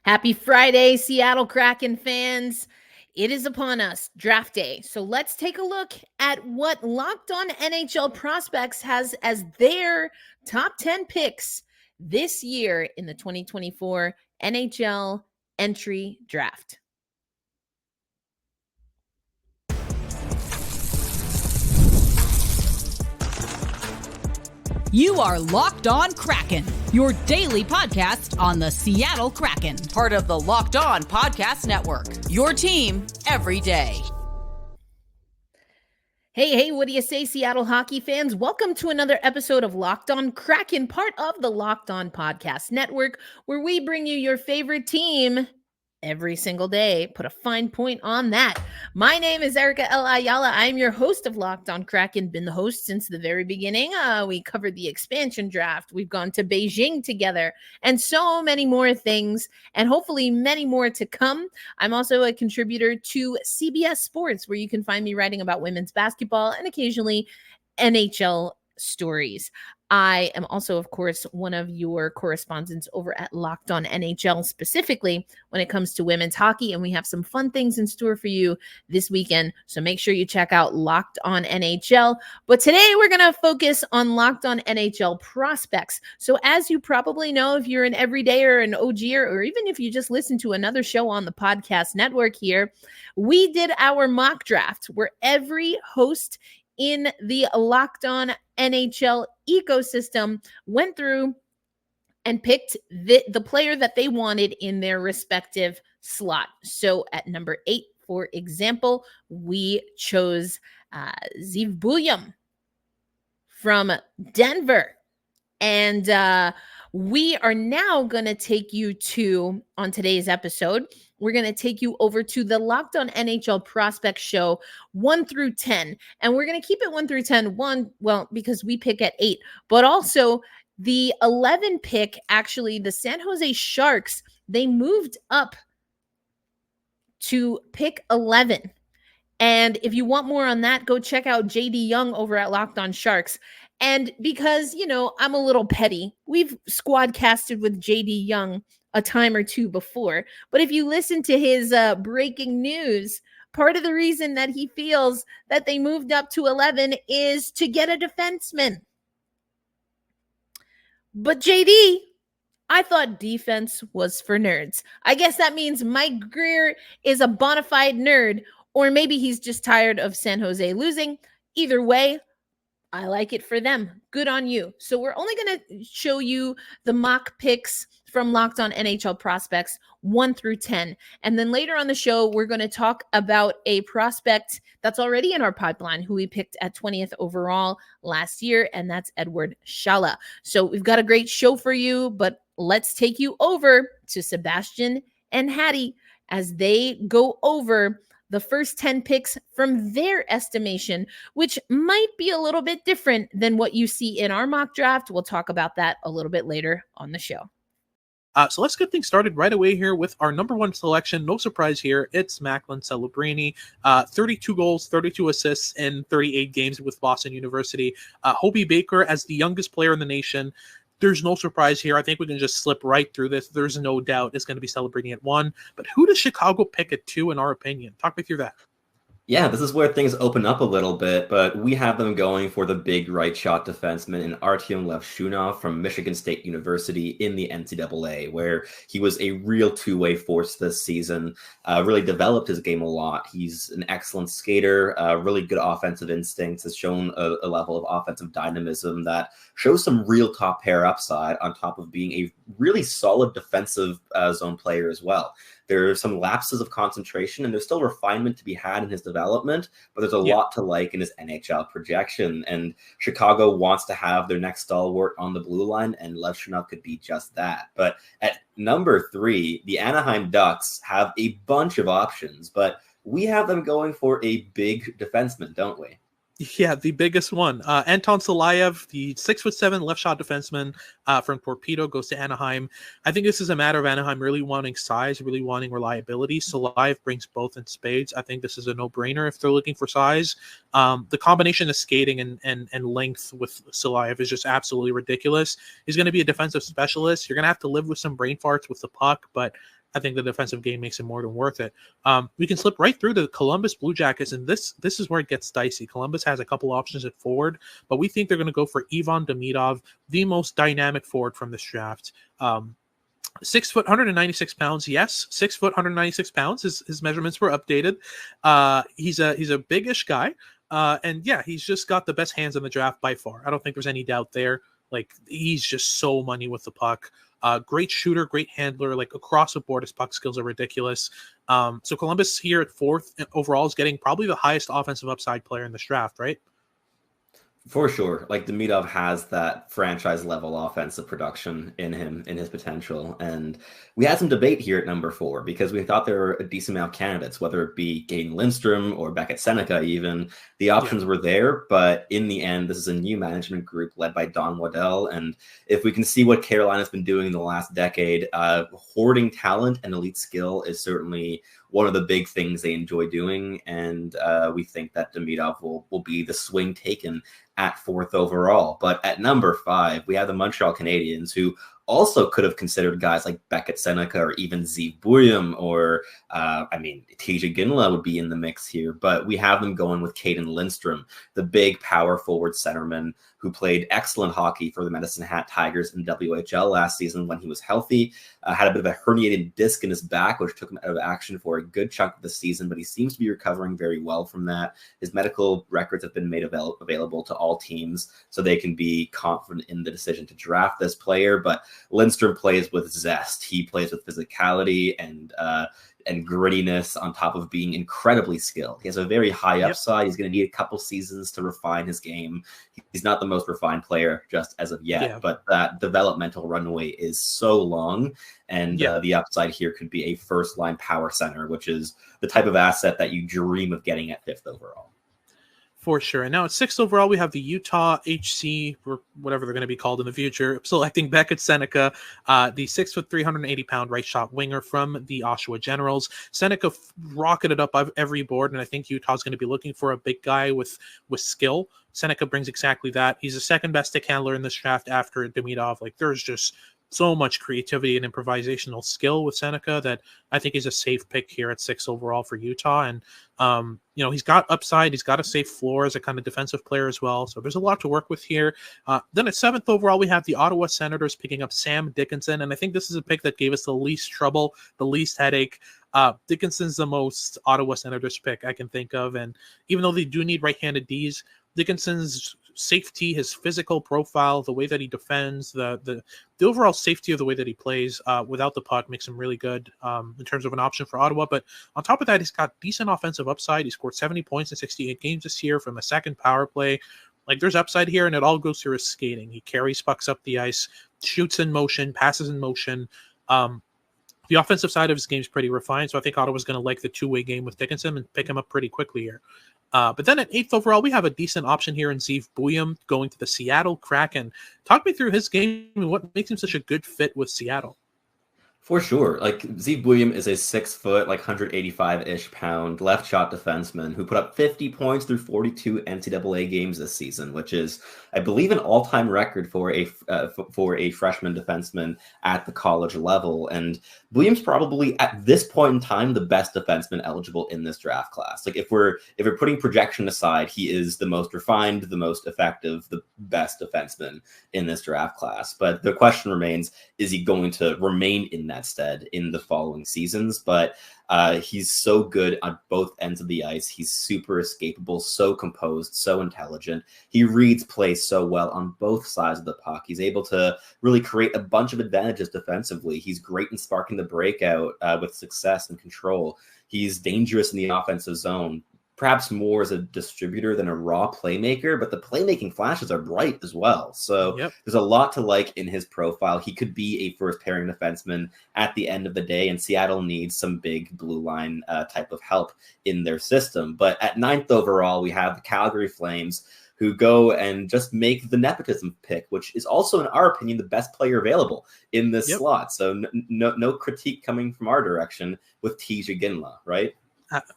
Happy Friday, Seattle Kraken fans. It is upon us, draft day. So let's take a look at what Locked On NHL Prospects has as their top 10 picks this year in the 2024 NHL Entry Draft. You are Locked On Kraken, your daily podcast on the Seattle Kraken, part of the Locked On Podcast Network, your team every day. Hey, what do you say, Seattle hockey fans? Welcome to another episode of Locked On Kraken, part of the Locked On Podcast Network, where we bring you your favorite team every single day. Put a fine point on that. My name is Erica L. Ayala. I am your host of Locked On Kraken, been the host since the very beginning. We covered the expansion draft. We've gone to Beijing together and so many more things, and hopefully many more to come. I'm also a contributor to CBS Sports, where you can find me writing about women's basketball and occasionally NHL stories. I am also, of course, one of your correspondents over at Locked On NHL, specifically when it comes to women's hockey, and we have some fun things in store for you this weekend, so make sure you check out Locked On NHL. But today we're going to focus on Locked On NHL prospects. So as you probably know, if you're an everydayer, an OGer, or even if you just listen to another show on the podcast network here, we did our mock draft where every host in the Locked On NHL ecosystem went through and picked the player that they wanted in their respective slot. So at number 8, for example, we chose Zeev Buium from Denver. And we are now going to take you on today's episode, we're going to take you over to the Locked On NHL Prospect Show 1 through 10. And we're going to keep it 1 through 10. Because we pick at 8, but also the 11 pick, actually, the San Jose Sharks, they moved up to pick 11. And if you want more on that, go check out JD Young over at Locked On Sharks. And because, I'm a little petty, we've squad casted with JD Young a time or two before. But if you listen to his breaking news, part of the reason that he feels that they moved up to 11 is to get a defenseman. But JD, I thought defense was for nerds. I guess that means Mike Greer is a bona fide nerd, or maybe he's just tired of San Jose losing. Either way, I like it for them. Good on you. So we're only going to show you the mock picks from Locked On NHL Prospects 1 through 10. And then later on the show, we're going to talk about a prospect that's already in our pipeline who we picked at 20th overall last year, and that's Edward Shala. So we've got a great show for you, but let's take you over to Sebastian and Hattie as they go over the first 10 picks from their estimation, which might be a little bit different than what you see in our mock draft. We'll talk about that a little bit later on the show. So let's get things started right away here with our number 1 selection. No surprise here. It's Macklin Celebrini. 32 goals, 32 assists in 38 games with Boston University. Hobie Baker as the youngest player in the nation. There's no surprise here. I think we can just slip right through this. There's no doubt it's going to be Celebrini at 1. But who does Chicago pick at 2 in our opinion? Talk me through that. Yeah, this is where things open up a little bit, but we have them going for the big right shot defenseman in Artyom Levshunov from Michigan State University in the NCAA, where he was a real two-way force this season, really developed his game a lot. He's an excellent skater, really good offensive instincts, has shown a level of offensive dynamism that shows some real top pair upside on top of being a really solid defensive zone player as well. There are some lapses of concentration, and there's still refinement to be had in his development, but there's a lot to like in his NHL projection. And Chicago wants to have their next stalwart on the blue line, and Levshunov could be just that. But at number 3, the Anaheim Ducks have a bunch of options, but we have them going for a big defenseman, don't we? Yeah, the biggest one. Anton Salayev, the 6'7" left shot defenseman from Torpedo, goes to Anaheim. I think this is a matter of Anaheim really wanting size, really wanting reliability. Salayev brings both in spades. I think this is a no-brainer if they're looking for size. The combination of skating and length with Salayev is just absolutely ridiculous. He's going to be a defensive specialist. You're going to have to live with some brain farts with the puck, but I think the defensive game makes it more than worth it. We can slip right through to the Columbus Blue Jackets, and this is where it gets dicey. Columbus has a couple options at forward, but we think they're going to go for Ivan Demidov, the most dynamic forward from this draft. 6 foot, 196 pounds. Yes, 6 foot, 196 pounds. His measurements were updated. He's a biggish guy. And yeah, he's just got the best hands in the draft by far. I don't think there's any doubt there. Like, he's just so money with the puck. Great shooter, great handler. Like, across the board, his puck skills are ridiculous. So Columbus here at 4th overall is getting probably the highest offensive upside player in this draft, right? For sure. Like, Demidov has that franchise level offensive production in him, in his potential. And we had some debate here at number 4 because we thought there were a decent amount of candidates, whether it be Gaten Lindstrom or Beckett Seneca even. The options were there, but in the end, this is a new management group led by Don Waddell. And if we can see what Carolina's been doing in the last decade, hoarding talent and elite skill is certainly one of the big things they enjoy doing. And we think that Demidov will be the swing taken at 4th overall. But at number 5, we have the Montreal Canadiens, who also could have considered guys like Beckett Seneca or even Zeev Buium or, TJ Ginla would be in the mix here. But we have them going with Caden Lindstrom, the big power forward centerman who played excellent hockey for the Medicine Hat Tigers in WHL last season when he was healthy. Had a bit of a herniated disc in his back, which took him out of action for a good chunk of the season, but he seems to be recovering very well from that. His medical records have been made available to all teams, so they can be confident in the decision to draft this player. But Lindstrom plays with zest. He plays with physicality and grittiness on top of being incredibly skilled. He has a very high upside. He's going to need a couple seasons to refine his game. He's not the most refined player just as of yet, but that developmental runway is so long. And the upside here could be a first-line power center, which is the type of asset that you dream of getting at 5th overall. For sure. And now at 6th overall, we have the Utah HC, or whatever they're going to be called in the future, selecting Beckett Seneca, the 6 foot, 380-pound right shot winger from the Oshawa Generals. Seneca rocketed up every board, and I think Utah's going to be looking for a big guy with skill. Seneca brings exactly that. He's the second best stick handler in this draft after Demidov. Like, there's just so much creativity and improvisational skill with Seneca that I think is a safe pick here at 6 overall for Utah. And, he's got upside. He's got a safe floor as a kind of defensive player as well. So there's a lot to work with here. Then at 7th overall, we have the Ottawa Senators picking up Sam Dickinson. And I think this is a pick that gave us the least trouble, the least headache. Dickinson's the most Ottawa Senators pick I can think of. And even though they do need right-handed Ds, Dickinson's safety, his physical profile, the way that he defends, the overall safety of the way that he plays without the puck makes him really good in terms of an option for Ottawa. But on top of that, he's got decent offensive upside. He scored 70 points in 68 games this year from a second power play. Like, there's upside here, and it all goes through his skating. He carries pucks up the ice, shoots in motion, passes in motion. The offensive side of his game is pretty refined, so I think Ottawa's going to like the two-way game with Dickinson and pick him up pretty quickly here. But then at 8th overall, we have a decent option here in Zeev Buium going to the Seattle Kraken. Talk me through his game and what makes him such a good fit with Seattle. For sure. Like, Zeev Buium is a 6 foot, 185-ish pound left shot defenseman who put up 50 points through 42 NCAA games this season, which is, I believe, an all-time record for a freshman defenseman at the college level. And Buium's probably at this point in time the best defenseman eligible in this draft class. Like, if we're putting projection aside, he is the most refined, the most effective, the best defenseman in this draft class. But the question remains, is he going to remain in that stead in the following seasons? But he's so good on both ends of the ice. He's super escapable, so composed, so intelligent. He reads play so well on both sides of the puck. He's able to really create a bunch of advantages defensively. He's great in sparking the breakout with success and control. He's dangerous in the offensive zone, perhaps more as a distributor than a raw playmaker, but the playmaking flashes are bright as well. So there's a lot to like in his profile. He could be a first pairing defenseman at the end of the day, and Seattle needs some big blue line type of help in their system. But at 9th overall, we have the Calgary Flames, who go and just make the nepotism pick, which is also, in our opinion, the best player available in this slot. So no critique coming from our direction with TJ Ginla, right?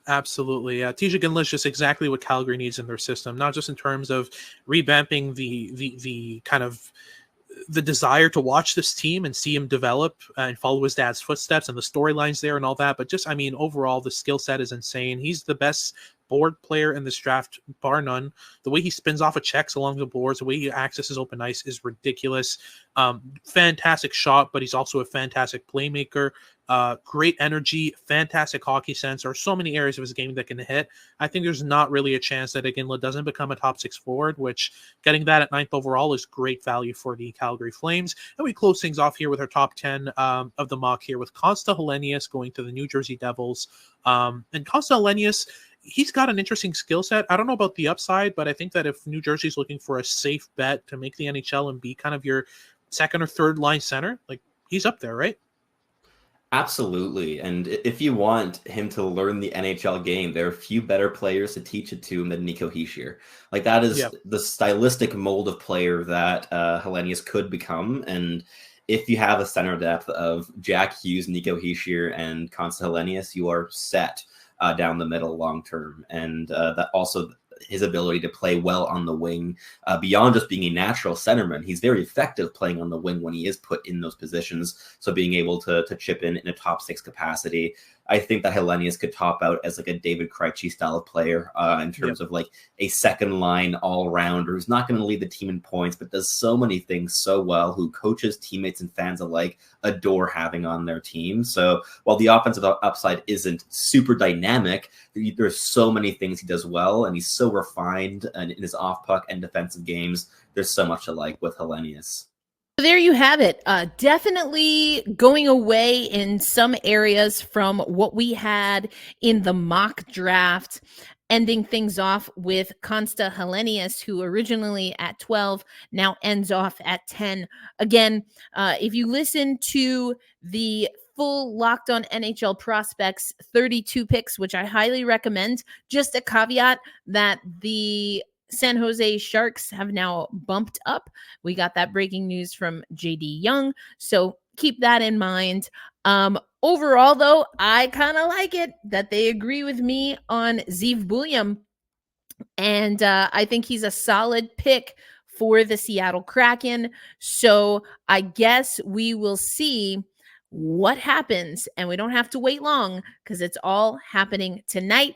Absolutely. TJ Ginla is just exactly what Calgary needs in their system, not just in terms of revamping the kind of the desire to watch this team and see him develop and follow his dad's footsteps and the storylines there and all that. But just, I mean, overall, the skill set is insane. He's the best board player in this draft, bar none. The way he spins off of checks along the boards, the way he accesses open ice is ridiculous. Fantastic shot, but he's also a fantastic playmaker. Great energy, fantastic hockey sense. There are so many areas of his game that can hit. I think there's not really a chance that Iginla doesn't become a top 6 forward, which getting that at 9th overall is great value for the Calgary Flames. And we close things off here with our top 10 of the mock here with Konsta Helenius going to the New Jersey Devils. And Konsta Helenius, he's got an interesting skill set. I don't know about the upside, but I think that if New Jersey's looking for a safe bet to make the NHL and be kind of your second or third line center, like he's up there, right? Absolutely. And if you want him to learn the NHL game, there are a few better players to teach it to him than Nico Hischier. Like that is the stylistic mold of player that Helenius could become. And if you have a center depth of Jack Hughes, Nico Hischier, and Konsta Helenius, you are set down the middle long term. And that also his ability to play well on the wing beyond just being a natural centerman. He's very effective playing on the wing when he is put in those positions. So being able to chip in a top 6 capacity, I think that Helenius could top out as like a David Krejci style of player in terms of like a second line all rounder who's not going to lead the team in points, but does so many things so well, who coaches, teammates, and fans alike adore having on their team. So while the offensive upside isn't super dynamic, there's so many things he does well, and he's so refined and in his off puck and defensive games. There's so much to like with Helenius. There you have it. Definitely going away in some areas from what we had in the mock draft, ending things off with Konsta Helenius, who originally at 12 now ends off at 10. Again, if you listen to the full Locked On NHL Prospects 32 picks, which I highly recommend, just a caveat that the San Jose Sharks have now bumped up. We got that breaking news from JD Young, so keep that in mind. Overall, though, I kind of like it that they agree with me on Zeev Buium, and I think he's a solid pick for the Seattle Kraken. So I guess we will see what happens, and we don't have to wait long because it's all happening tonight.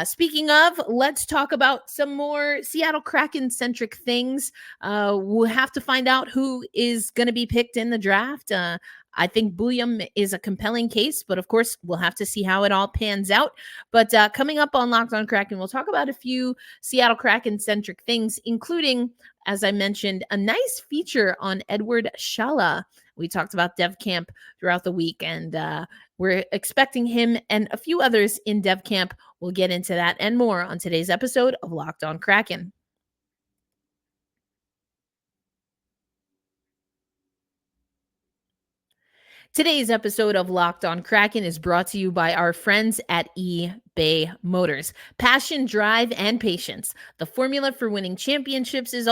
Speaking of, let's talk about some more Seattle Kraken centric things. We'll have to find out who is going to be picked in the draft. I think Buium is a compelling case, but of course we'll have to see how it all pans out. But coming up on Locked On Kraken, we'll talk about a few Seattle Kraken centric things, including, as I mentioned, a nice feature on Edward Shala. We talked about Dev Camp throughout the week, and we're expecting him and a few others in Dev Camp. We'll get into that and more on today's episode of Locked On Kraken. Today's episode of Locked On Kraken is brought to you by our friends at eBay Motors. Passion, drive, and patience. The formula for winning championships is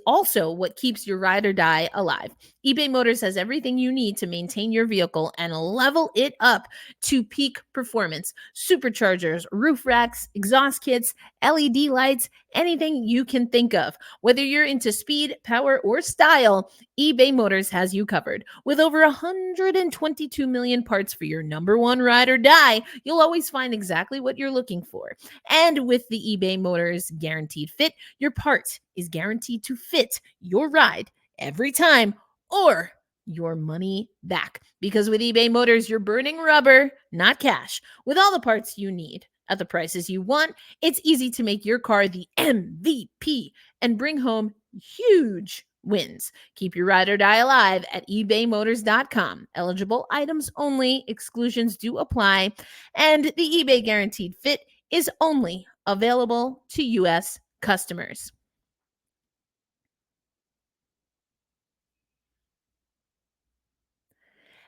also what keeps your ride or die alive. eBay Motors has everything you need to maintain your vehicle and level it up to peak performance. Superchargers, roof racks, exhaust kits, LED lights, anything you can think of. Whether you're into speed, power, or style, eBay Motors has you covered. With over 122 million parts for your number one ride or die, you'll always find exactly what you're looking for. And with the eBay Motors Guaranteed Fit, your part is guaranteed to fit your ride every time, or your money back. Because with eBay Motors, you're burning rubber, not cash. With all the parts you need at the prices you want, it's easy to make your car the MVP and bring home huge wins. Keep your ride or die alive at ebaymotors.com. Eligible items only. Exclusions do apply. And the eBay Guaranteed Fit is only available to U.S. customers.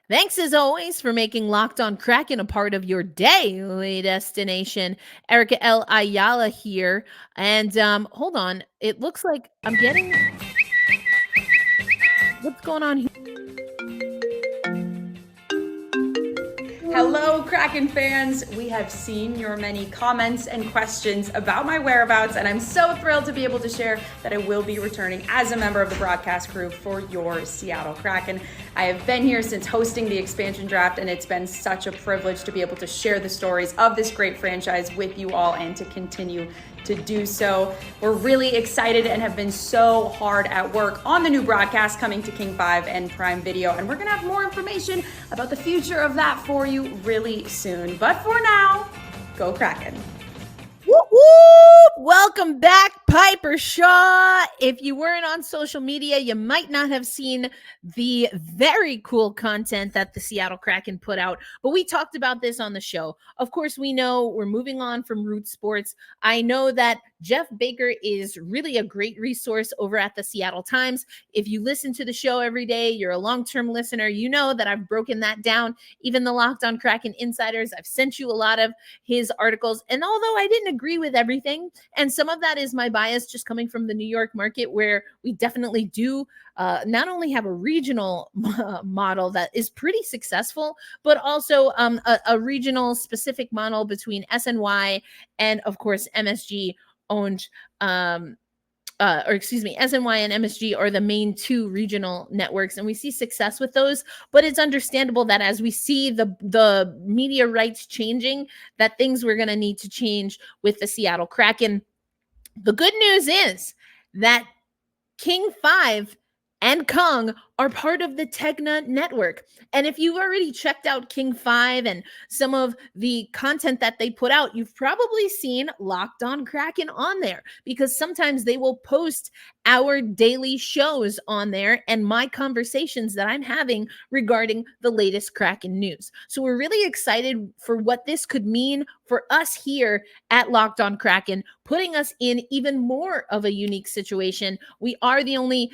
Thanks as always for making Locked On Kraken a part of your daily destination. Erica L. Ayala here. And hold on. It looks like I'm getting... What's going on here? Hello, Kraken fans. We have seen your many comments and questions about my whereabouts, and I'm so thrilled to be able to share that I will be returning as a member of the broadcast crew for your Seattle Kraken. I have been here since hosting the expansion draft, and it's been such a privilege to be able to share the stories of this great franchise with you all and to continue to do so. We're really excited and have been so hard at work on the new broadcast coming to King 5 and Prime Video, and we're gonna have more information about the future of that for you really soon. But for now, go Kraken. Whoop, whoop. Welcome back, Piper Shaw. If you weren't on social media, you might not have seen the very cool content that the Seattle Kraken put out, but we talked about this on the show. Of course, we know we're moving on from root sports. I know that Jeff Baker is really a great resource over at the Seattle Times. If you listen to the show every day, you're a long-term listener, you know that I've broken that down. Even the Locked On Kraken insiders, I've sent you a lot of his articles. And although I didn't agree with everything, and some of that is my bias just coming from the New York market, where we definitely do not only have a regional model that is pretty successful, but also a regional specific model between SNY and, of course, MSG owned, SNY and MSG are the main two regional networks, and we see success with those. But it's understandable that as we see the media rights changing, that things we're going to need to change with the Seattle Kraken. The good news is that King 5 and Kong are part of the Tegna network. And if you've already checked out King 5 and some of the content that they put out, you've probably seen Locked On Kraken on there, because sometimes they will post our daily shows on there and my conversations that I'm having regarding the latest Kraken news. So we're really excited for what this could mean for us here at Locked On Kraken, putting us in even more of a unique situation. We are the only,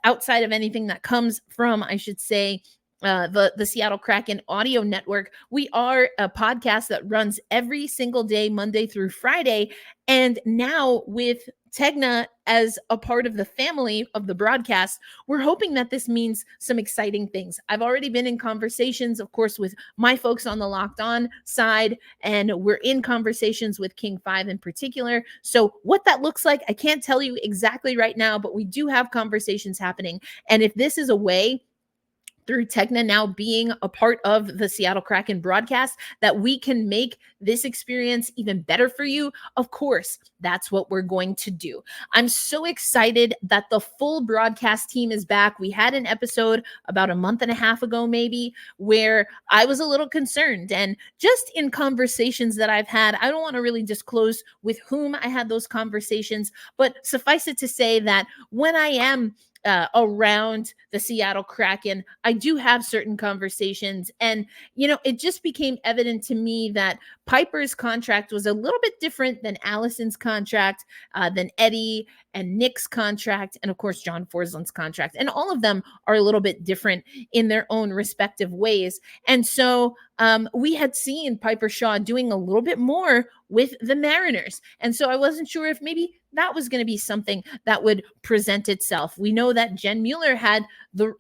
outside of anything that comes from, I should say, the Seattle Kraken audio network, we are a podcast that runs every single day, Monday through Friday. And now with Tegna as a part of the family of the broadcast, we're hoping that this means some exciting things. I've already been in conversations, of course, with my folks on the Locked On side, and we're in conversations with King 5 in particular. So what that looks like, I can't tell you exactly right now, but we do have conversations happening. And if this is a way, through Tegna now being a part of the Seattle Kraken broadcast, that we can make this experience even better for you, of course, that's what we're going to do. I'm so excited that the full broadcast team is back. We had an episode about a month and a half ago, maybe, where I was a little concerned. And just in conversations that I've had, I don't want to really disclose with whom I had those conversations, but suffice it to say that when I am around the Seattle Kraken, I do have certain conversations. And, you know, it just became evident to me that Piper's contract was a little bit different than Allison's contract, than Eddie and Nick's contract, and of course, John Forsland's contract. And all of them are a little bit different in their own respective ways. And so we had seen Piper Shaw doing a little bit more with the Mariners. And so I wasn't sure if maybe that was going to be something that would present itself. We know that Jen Mueller had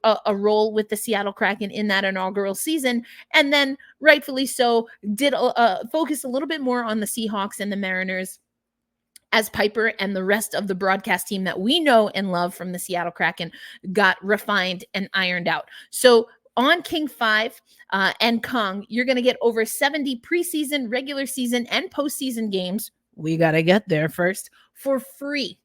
a role with the Seattle Kraken in that inaugural season, and then rightfully so did focus a little bit more on the Seahawks and the Mariners, as Piper and the rest of the broadcast team that we know and love from the Seattle Kraken got refined and ironed out. So on King 5 and Kong, you're going to get over 70 preseason, regular season, and postseason games. We got to get there first, for free.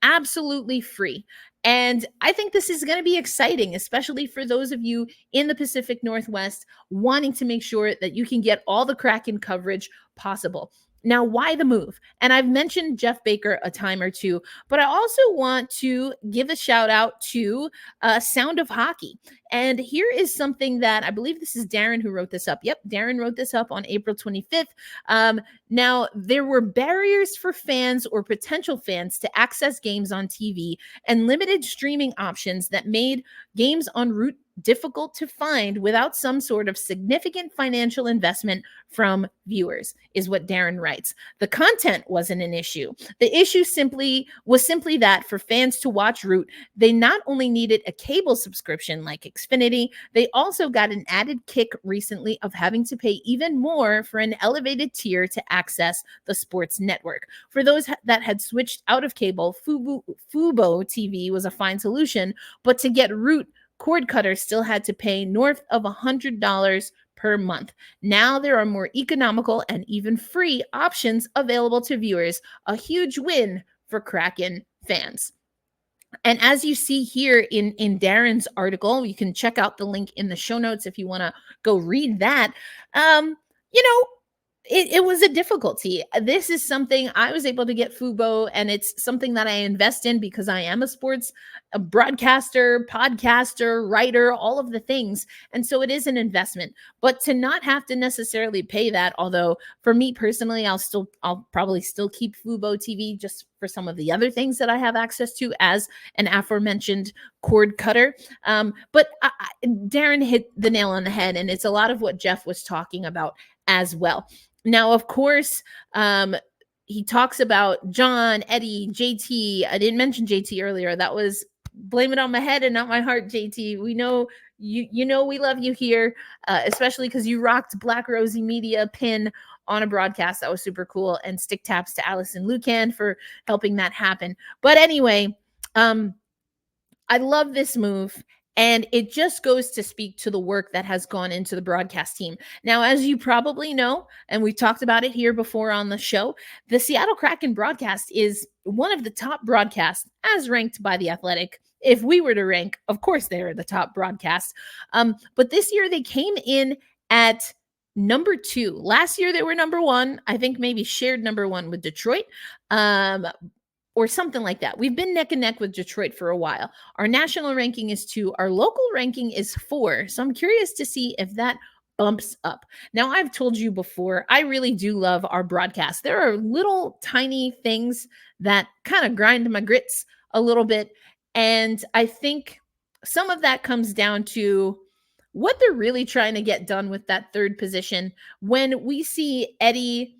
Absolutely free. And I think this is going to be exciting, especially for those of you in the Pacific Northwest wanting to make sure that you can get all the Kraken coverage possible. Now, why the move? And I've mentioned Jeff Baker a time or two, but I also want to give a shout out to Sound of Hockey. And here is something that I believe this is Darren who wrote this up. Yep, Darren wrote this up on April 25th. Now, there were barriers for fans or potential fans to access games on TV and limited streaming options that made games on root difficult to find without some sort of significant financial investment from viewers, is what Darren writes. The content wasn't an issue. The issue was simply that for fans to watch Root, they not only needed a cable subscription like Xfinity, they also got an added kick recently of having to pay even more for an elevated tier to access the sports network. For those that had switched out of cable, Fubo TV was a fine solution, but to get Root, cord cutters still had to pay north of $100 per month. Now there are more economical and even free options available to viewers. A huge win for Kraken fans. And as you see here in Darren's article, you can check out the link in the show notes if you want to go read that. It was a difficulty. This is something I was able to get Fubo, and it's something that I invest in because I am a broadcaster, podcaster, writer, all of the things. And so it is an investment, but to not have to necessarily pay that, although for me personally, I'll probably still keep Fubo TV just for some of the other things that I have access to as an aforementioned cord cutter. But Darren hit the nail on the head, and it's a lot of what Jeff was talking about as well. Now, of course, he talks about John, Eddie, JT. I didn't mention JT earlier. That was blame it on my head and not my heart, JT. We know you know we love you here, especially because you rocked Black Rosie Media pin on a broadcast. That was super cool. And stick taps to Allison Lucan for helping that happen. But anyway, I love this move. And it just goes to speak to the work that has gone into the broadcast team. Now, as you probably know, and we've talked about it here before on the show, the Seattle Kraken broadcast is one of the top broadcasts as ranked by The Athletic. If we were to rank, of course, they're the top broadcast. But this year they came in at number 2. Last year they were number 1. I think maybe shared number 1 with Detroit. Or something like that. We've been neck and neck with Detroit for a while. Our national ranking is 2. Our local ranking is 4. So I'm curious to see if that bumps up. Now, I've told you before, I really do love our broadcast. There are little tiny things that kind of grind my grits a little bit. And I think some of that comes down to what they're really trying to get done with that third position. When we see Eddie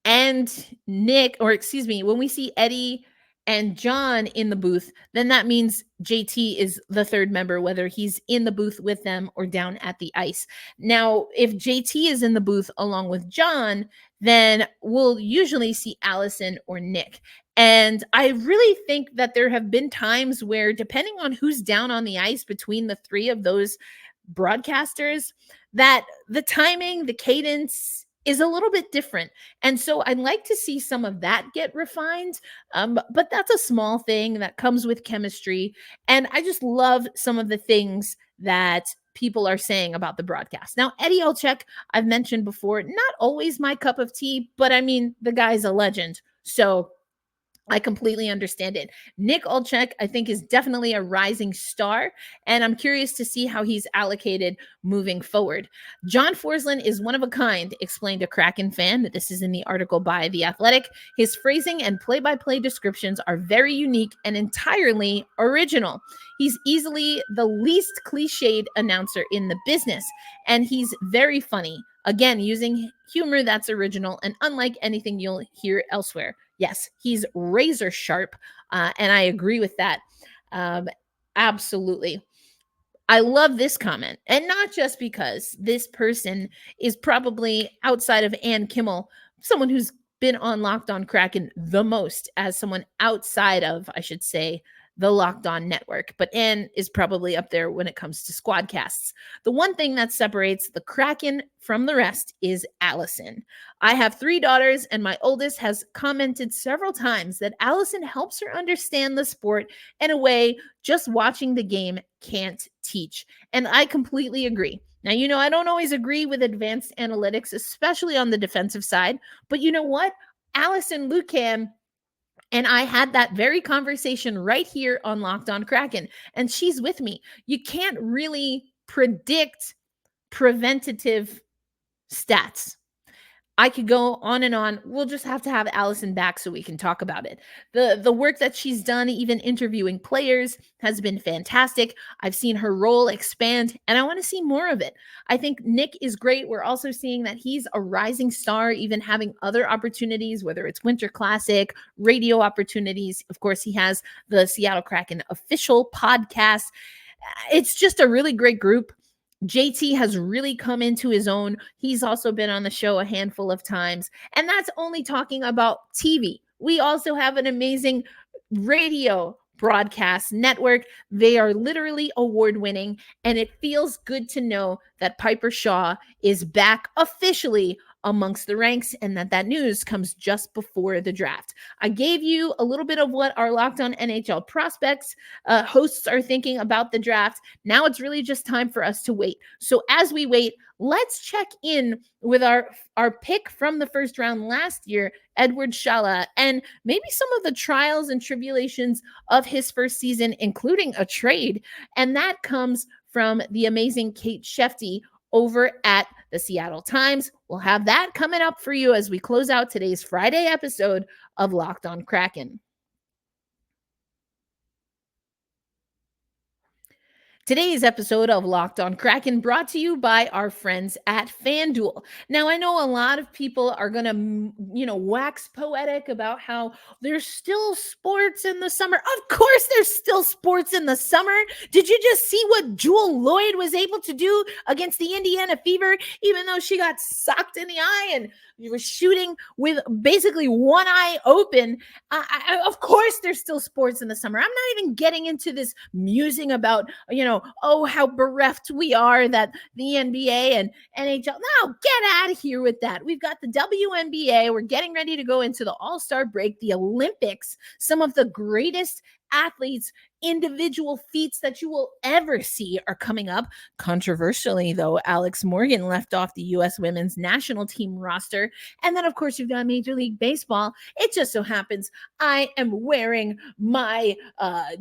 and Nick, or excuse me, when we see Eddie and John in the booth, then that means JT is the third member, whether he's in the booth with them or down at the ice. Now, if JT is in the booth along with John, then we'll usually see Allison or Nick. And I really think that there have been times where, depending on who's down on the ice between the 3 of those broadcasters, that the timing, the cadence is a little bit different. And so I'd like to see some of that get refined. But that's a small thing that comes with chemistry. And I just love some of the things that people are saying about the broadcast. Now, Eddie Olczyk, I've mentioned before, not always my cup of tea, but I mean, the guy's a legend. So I completely understand it. Nick Olczyk, I think, is definitely a rising star, and I'm curious to see how he's allocated moving forward. John Forsland is one of a kind, explained a Kraken fan. This is in the article by The Athletic. His phrasing and play-by-play descriptions are very unique and entirely original. He's easily the least cliched announcer in the business, and he's very funny. Again, using humor that's original and unlike anything you'll hear elsewhere. Yes, he's razor sharp, and I agree with that. Absolutely. I love this comment, and not just because this person is probably, outside of Ann Kimmel, someone who's been on Locked On Kraken the most, as someone outside of, I should say, the Locked On network, but Ann is probably up there when it comes to squadcasts. The one thing that separates the Kraken from the rest is Allison. I have 3 daughters, and my oldest has commented several times that Allison helps her understand the sport in a way just watching the game can't teach. And I completely agree. Now, you know, I don't always agree with advanced analytics, especially on the defensive side, but you know what? Allison Lucan and I had that very conversation right here on Locked On Kraken, and she's with me. You can't really predict preventative stats. I could go on and on. We'll just have to have Allison back so we can talk about it. The work that she's done, even interviewing players, has been fantastic. I've seen her role expand, and I want to see more of it. I think Nick is great. We're also seeing that he's a rising star, even having other opportunities, whether it's Winter Classic, radio opportunities. Of course, he has the Seattle Kraken official podcast. It's just a really great group. JT has really come into his own. He's also been on the show a handful of times, and that's only talking about TV. We also have an amazing radio broadcast network. They are literally award-winning, and it feels good to know that Piper Shaw is back officially amongst the ranks, and that news comes just before the draft. I gave you a little bit of what our Locked On NHL prospects hosts are thinking about the draft. Now it's really just time for us to wait. So as we wait, let's check in with our pick from the first round last year, Edward Shala, and maybe some of the trials and tribulations of his first season, including a trade. And that comes from the amazing Kate Shefty over at the Seattle Times. We'll have that coming up for you as we close out today's Friday episode of Locked On Kraken. Today's episode of Locked On Kraken brought to you by our friends at FanDuel. Now, I know a lot of people are going to, wax poetic about how there's still sports in the summer. Of course, there's still sports in the summer. Did you just see what Jewel Lloyd was able to do against the Indiana Fever, even though she got socked in the eye and was shooting with basically one eye open? Of course, there's still sports in the summer. I'm not even getting into this musing about, how bereft we are that the NBA and NHL. No, get out of here with that. We've got the WNBA. We're getting ready to go into the All-Star break, the Olympics. Some of the greatest athletes, individual feats that you will ever see are coming up. Controversially, though, Alex Morgan left off the U.S. women's national team roster. And then, of course, you've got Major League Baseball. It just so happens I am wearing my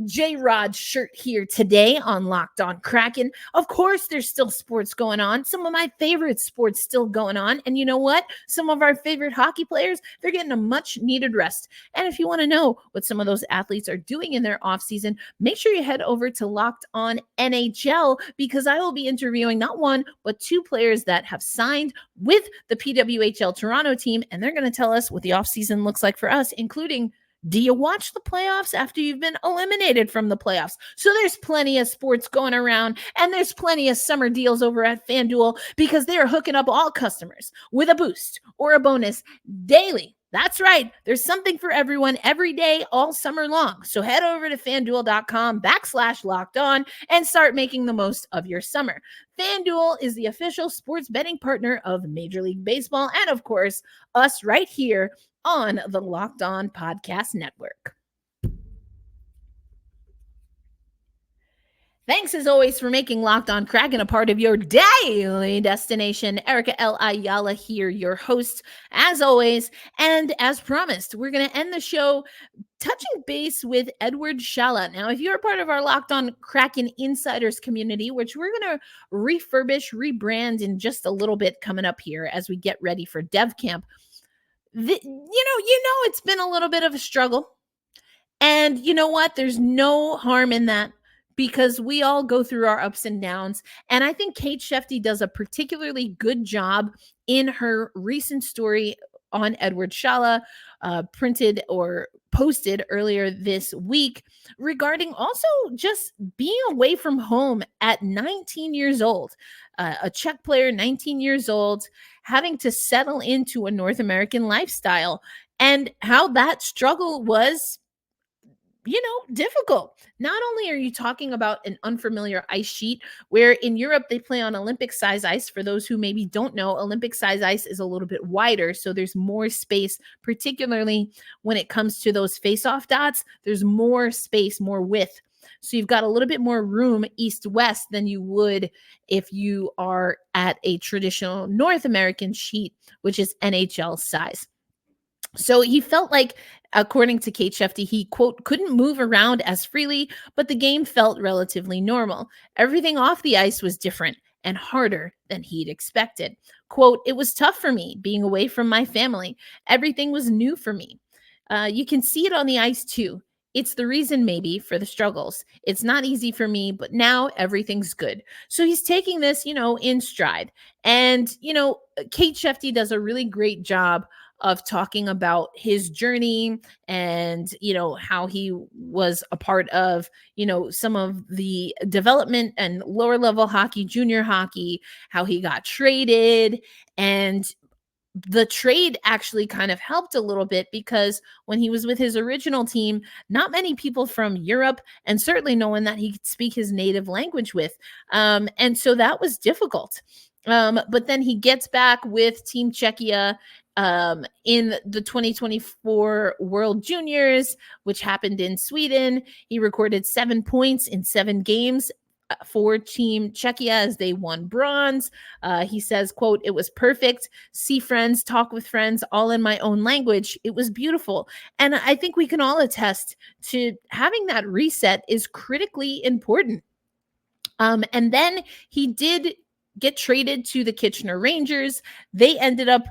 J-Rod shirt here today on Locked On Kraken. Of course, there's still sports going on. Some of my favorite sports still going on. And you know what? Some of our favorite hockey players, they're getting a much needed rest. And if you want to know what some of those athletes are doing in their offseason, make sure you head over to Locked On NHL, because I will be interviewing not one, but two players that have signed with the PWHL Toronto team, and they're going to tell us what the offseason looks like for us, including, do you watch the playoffs after you've been eliminated from the playoffs? So there's plenty of sports going around, and there's plenty of summer deals over at FanDuel, because they are hooking up all customers with a boost or a bonus daily. That's right. There's something for everyone every day, all summer long. So head over to FanDuel.com/LockedOn and start making the most of your summer. FanDuel is the official sports betting partner of Major League Baseball and, of course, us right here on the Locked On Podcast Network. Thanks, as always, for making Locked On Kraken a part of your daily destination. Erica L. Ayala here, your host, as always. And as promised, we're going to end the show touching base with Edward Shala. Now, if you're a part of our Locked On Kraken Insiders community, which we're going to refurbish, rebrand in just a little bit coming up here as we get ready for Dev Camp, it's been a little bit of a struggle. And you know what? There's no harm in that, because we all go through our ups and downs. And I think Kate Shefty does a particularly good job in her recent story on Edward Shala, printed or posted earlier this week, regarding also just being away from home at 19 years old. A Czech player, 19 years old, having to settle into a North American lifestyle, and how that struggle was difficult. Not only are you talking about an unfamiliar ice sheet, where in Europe they play on Olympic size ice. For those who maybe don't know, Olympic size ice is a little bit wider, so there's more space, particularly when it comes to those face-off dots. There's more space, more width. So you've got a little bit more room east-west than you would if you are at a traditional North American sheet, which is NHL size. So he felt like, according to Kate Shefty, he, quote, couldn't move around as freely, but the game felt relatively normal. Everything off the ice was different. and harder than he'd expected. Quote, "It was tough for me being away from my family. Everything was new for me. You can see it on the ice too. It's the reason maybe for the struggles. It's not easy for me, but now everything's good." So he's taking this, in stride. And, Kate Shefty does a really great job of talking about his journey and, how he was a part of, some of the development and lower level hockey, junior hockey, how he got traded. And the trade actually kind of helped a little bit because when he was with his original team, not many people from Europe and certainly no one that he could speak his native language with. And so that was difficult. But then he gets back with Team Czechia in the 2024 World Juniors, which happened in Sweden. He recorded 7 points in 7 games for Team Czechia as they won bronze. He says, quote, "It was perfect. See friends, talk with friends, all in my own language. It was beautiful." And I think we can all attest to having that reset is critically important. And then he did get traded to the Kitchener Rangers. They ended up,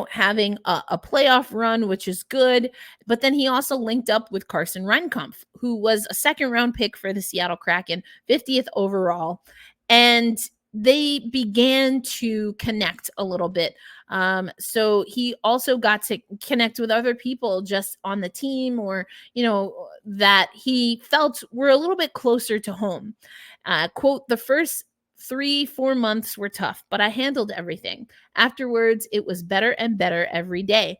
having a playoff run, which is good. But then he also linked up with Carson Reinkampf, who was a second-round pick for the Seattle Kraken, 50th overall. And they began to connect a little bit. So he also got to connect with other people just on the team or, that he felt were a little bit closer to home. Quote, "The first 3-4 months were tough, but I handled everything. Afterwards, it was better and better every day."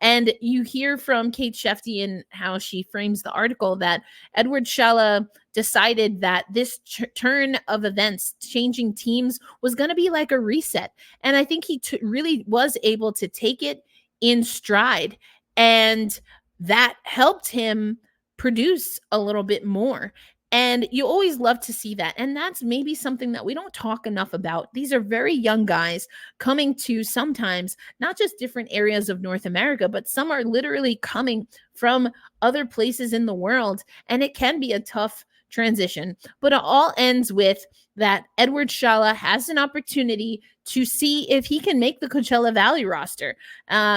And you hear from Kate Shefty and how she frames the article that Edward Shella decided that this turn of events, changing teams, was going to be like a reset. And I think he really was able to take it in stride. And that helped him produce a little bit more. And you always love to see that. And that's maybe something that we don't talk enough about. These are very young guys coming to sometimes not just different areas of North America, but some are literally coming from other places in the world. And it can be a tough transition. But it all ends with that Edward Shella has an opportunity to see if he can make the Coachella Valley roster.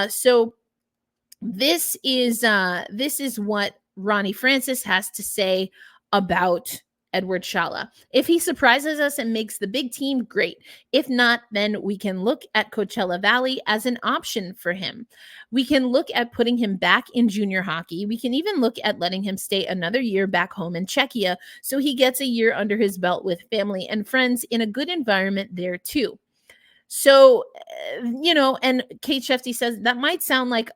So this is what Ronnie Francis has to say about Edward Shella. If he surprises us and makes the big team, great. If not, then we can look at Coachella Valley as an option for him. We can look at putting him back in junior hockey. We can even look at letting him stay another year back home in Czechia so he gets a year under his belt with family and friends in a good environment there too. So, and Kate Shefty says that might sound like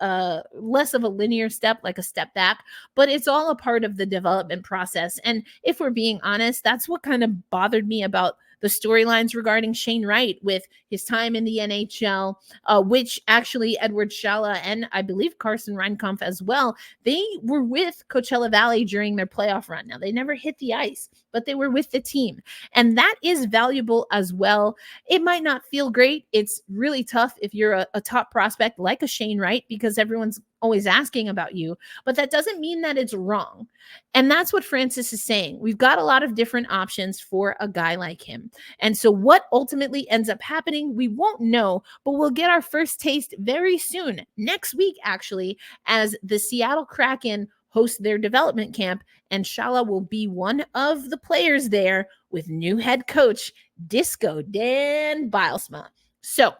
less of a linear step, like a step back, but it's all a part of the development process. And if we're being honest, that's what kind of bothered me about the storylines regarding Shane Wright with his time in the NHL, which actually Edward Shella and I believe Carson Reinkampf as well, they were with Coachella Valley during their playoff run. Now, they never hit the ice, but they were with the team. And that is valuable as well. It might not feel great. It's really tough if you're a top prospect like a Shane Wright because everyone's always asking about you, but that doesn't mean that it's wrong. And that's what Francis is saying. We've got a lot of different options for a guy like him. And so what ultimately ends up happening, we won't know, but we'll get our first taste very soon, next week, actually, as the Seattle Kraken host their development camp, and Shella will be one of the players there with new head coach Disco Dan Bilesma. So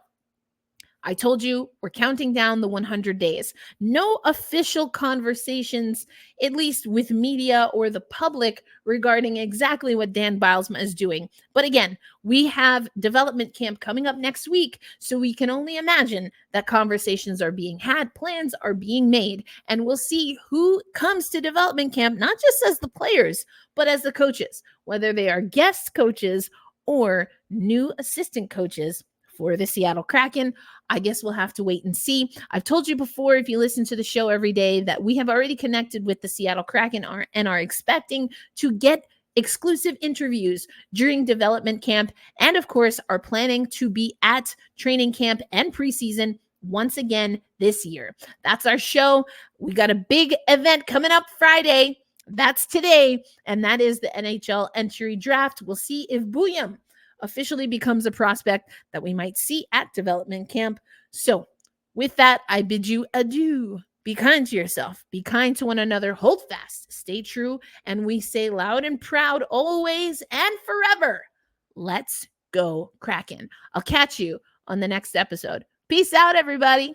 I told you we're counting down the 100 days. No official conversations, at least with media or the public, regarding exactly what Dan Bilesma is doing. But again, we have development camp coming up next week, so we can only imagine that conversations are being had, plans are being made, and we'll see who comes to development camp, not just as the players, but as the coaches, whether they are guest coaches or new assistant coaches for the Seattle Kraken. I guess we'll have to wait and see. I've told you before, if you listen to the show every day, that we have already connected with the Seattle Kraken and are expecting to get exclusive interviews during development camp, and of course are planning to be at training camp and preseason once again this year. That's our show. We got a big event coming up Friday. That's today, and that is the NHL Entry Draft. We'll see if Buium officially becomes a prospect that we might see at development camp. So with that, I bid you adieu. Be kind to yourself. Be kind to one another. Hold fast. Stay true. And we say loud and proud always and forever, let's go Kraken. I'll catch you on the next episode. Peace out, everybody.